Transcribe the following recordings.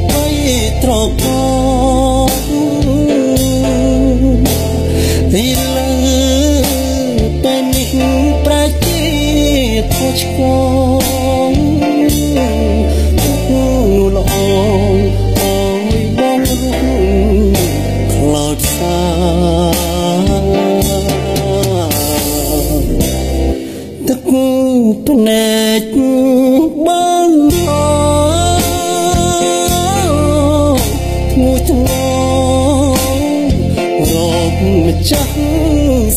ไปត្រកពីលើពេលនេះប្រជិតខុសឆ្គងល្អអើយបងរុងខ្លោចសាទឹកភ្នែកបងមួយថ្ងរកម្ចាស់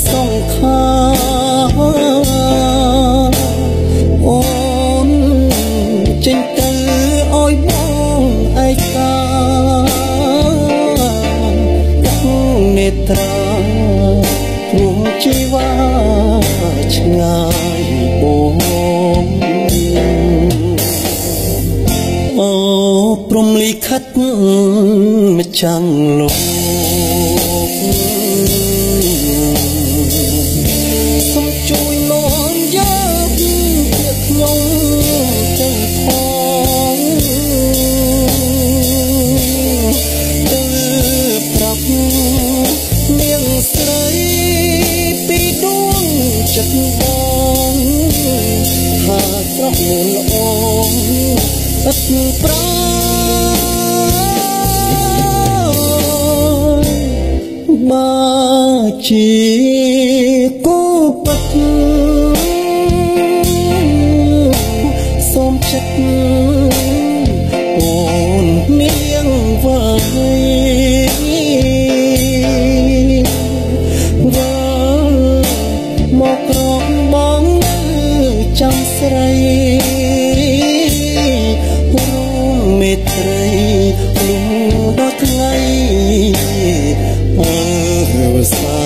សង្ខាអូនចេញទៅឲ្យបងឯកានេត្រាព្រោះជីវ៉ាឆ្ងាយបងអូព្រំលិខិតម្ចាំងលោកសូមជួយមកយកពីខ្ញុំទៅផងទៅប្រាប់នាងស្រីពីដួងចិត្តបងថាត្រង់ល្អឥតប្របើជាគូពិតសូមចិត្តអូននាងវ៉ៃមកក្រងបងនៅចាំស្រីមេត្រីលំដល់ថ្ងៃអើសា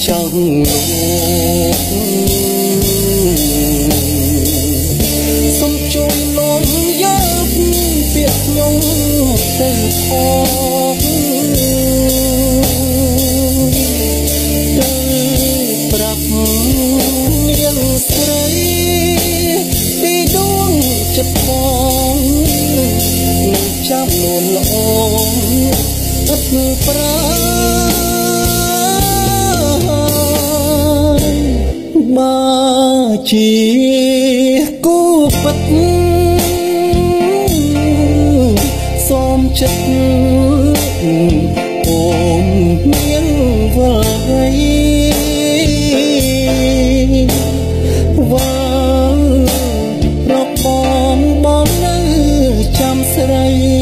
ចង់លោកសូមជួយនាំយកពាក្យខ្ញុំទៅផងទៅប្រាប់នាងស្រីពីដួងចិត្តផងនឹងចាំលួនល្អឥតប្រាបើជាគូពិតសូមចិត្តអូនមានវល់វៃវល់រកបងនៅចាំស្រី